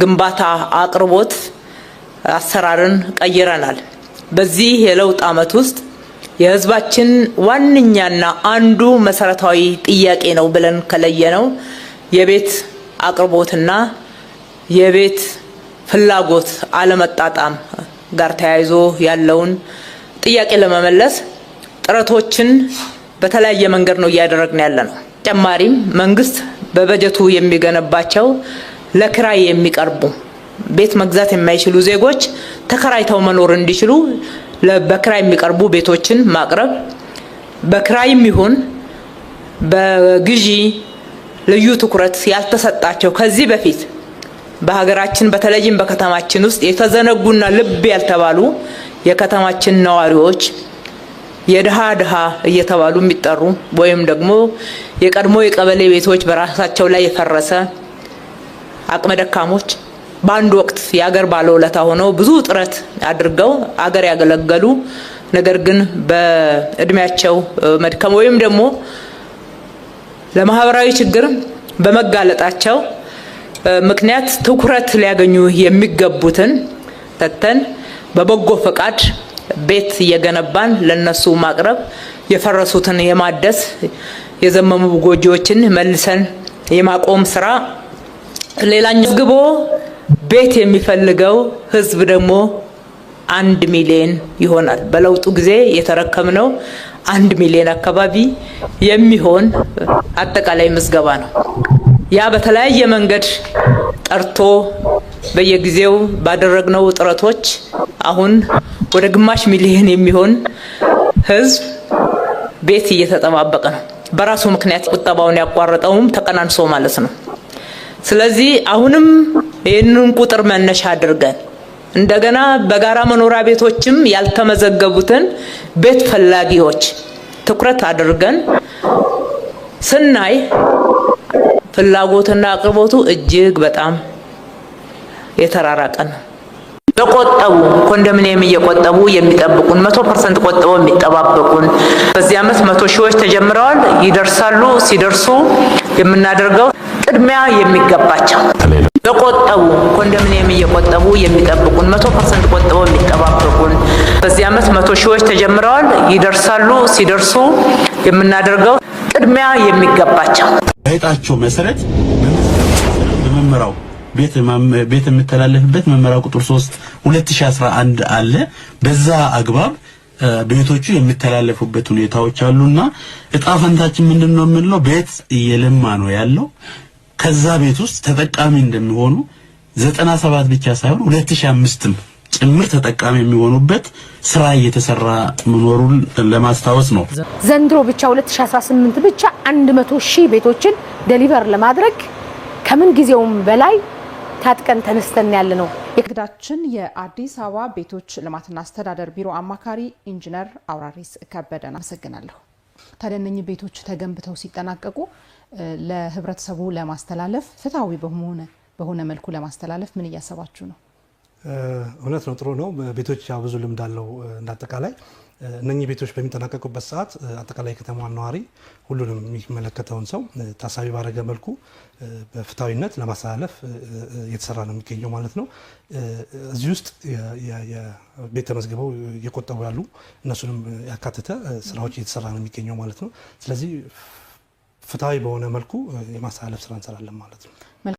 ግንባታ አቅርቦት አሰራርን ቀይረናል። በዚህ የለውጥ ዓመት ውስጥ የህዝባችን ዋንኛና አንዱ መሰረታዊ ጥያቄ ነው ብለን ከለየነው የቤት አቅርቦትና የቤት ፍላጎት አለመጣጣም ጋር ተያይዞ ያለውን ጥያቄ ለመመለስ ጥረቶችን በተለያየ መንገድ ነው እያደረግን ያለነው። ተጨማሪም መንግስት በበጀቱ የሚገነባቸው ለክራይ የሚቀርቡ ቤት መግዛት የማይችሉ ዜጎች ተከራይተው መኖር እንዲችሉ በክራይ የሚቀርቡ ቤቶችን ማቅረብ፣ በክራይም ይሁን በግዢ ልዩ ትኩረት ያልተሰጣቸው ከዚህ በፊት በሀገራችን በተለይም በከተማችን ውስጥ የተዘነጉና ልብ ያልተባሉ የከተማችን ነዋሪዎች የድሃ እየተባሉ የሚጠሩ ወይም ደግሞ የቀድሞ የቀበሌ ቤቶች በራሳቸው ላይ የፈረሰ አቅመ ደካሞች በአንድ ወቅት የአገር ባለውለታ ሆነው ብዙ ጥረት አድርገው አገር ያገለገሉ ነገር ግን በእድሜያቸው መድከም ወይም ደግሞ ለማህበራዊ ችግር በመጋለጣቸው ምክንያት ትኩረት ሊያገኙ የሚገቡትን ተተን በበጎ ፈቃድ ቤት እየገነባን ለነሱ ማቅረብ፣ የፈረሱትን የማደስ የዘመሙ ጎጆዎችን መልሰን የማቆም ስራ ሌላኛው ግቦ ቤት የሚፈልገው ህዝብ ደግሞ 1 ሚሊዮን ይሆናል። በለውጡ ጊዜ የተረከምነው 1 ሚሊዮን አካባቢ የሚሆን አጠቃላይ ምዝገባ ነው። ያ በተለያየ መንገድ ጠርቶ በየጊዜው ባደረግነው ጥረቶች አሁን ወደ ግማሽ ሚሊዮን የሚሆን ህዝብ ቤት እየተጠባበቀ ነው። በራሱ ምክንያት ቁጠባውን ያቋረጠውም ተቀናንሶ ማለት ነው። ስለዚህ አሁንም ይህንን ቁጥር መነሻ አድርገን እንደገና በጋራ መኖሪያ ቤቶችም ያልተመዘገቡትን ቤት ፈላጊዎች ትኩረት አድርገን ስናይ ፍላጎትና አቅርቦቱ እጅግ በጣም የተራራቀ ነው። የቆጠቡ ኮንዶሚኒየም እየቆጠቡ የሚጠብቁን 100% ቆጥበው የሚጠባበቁን በዚህ ዓመት 100 ሺዎች ተጀምረዋል። ይደርሳሉ። ሲደርሱ የምናደርገው ቅድሚያ የሚገባቸው የቆጠቡ ኮንዶሚኒየም እየቆጠቡ የሚጠብቁን 100% ቆጥበው የሚጠባበቁን በዚህ ዓመት 100 ሺዎች ተጀምረዋል። ይደርሳሉ። ሲደርሱ የምናደርገው ቅድሚያ የሚገባቸው በእጣቸው መሰረት በመመራው ቤት የምተላለፍበት መመሪያ ቁጥር 3 2011 አለ። በዛ አግባብ ቤቶቹ የሚተላለፉበት ሁኔታዎች አሉና እጣ ፈንታችን ምንድነው የምንለው ቤት እየለማ ነው ያለው። ከዛ ቤት ውስጥ ተጠቃሚ እንደሚሆኑ 97 ብቻ ሳይሆን 2005ም ጭምር ተጠቃሚ የሚሆኑበት ስራ እየተሰራ መኖሩን ለማስታወስ ነው። ዘንድሮ ብቻ 2018 ብቻ 100 ሺህ ቤቶችን ዴሊቨር ለማድረግ ከምን ጊዜውም በላይ ታጥቀን ተነስተን ያለ ነው። የግዳችን የአዲስ አበባ ቤቶች ልማትና አስተዳደር ቢሮ አማካሪ ኢንጂነር አውራሪስ ከበደን አመሰግናለሁ። ታዲያ እነኚህ ቤቶች ተገንብተው ሲጠናቀቁ ለህብረተሰቡ ለማስተላለፍ ፍትሃዊ በሆነ መልኩ ለማስተላለፍ ምን እያሰባችሁ ነው? እውነት ነው፣ ጥሩ ነው። ቤቶች ያው ብዙ ልምድ አለው። እንዳጠቃላይ እነኚህ ቤቶች በሚጠናቀቁበት ሰዓት አጠቃላይ ከተማዋን ነዋሪ ሁሉንም የሚመለከተውን ሰው ታሳቢ ባደረገ መልኩ በፍትሃዊነት ለማስተላለፍ እየተሰራ ነው የሚገኘው ማለት ነው። እዚህ ውስጥ የቤት ተመዝግበው እየቆጠቡ ያሉ እነሱንም ያካተተ ስራዎች እየተሰራ ነው የሚገኘው ማለት ነው። ስለዚህ ፍትሃዊ በሆነ መልኩ የማስተላለፍ ስራ እንሰራለን ማለት ነው።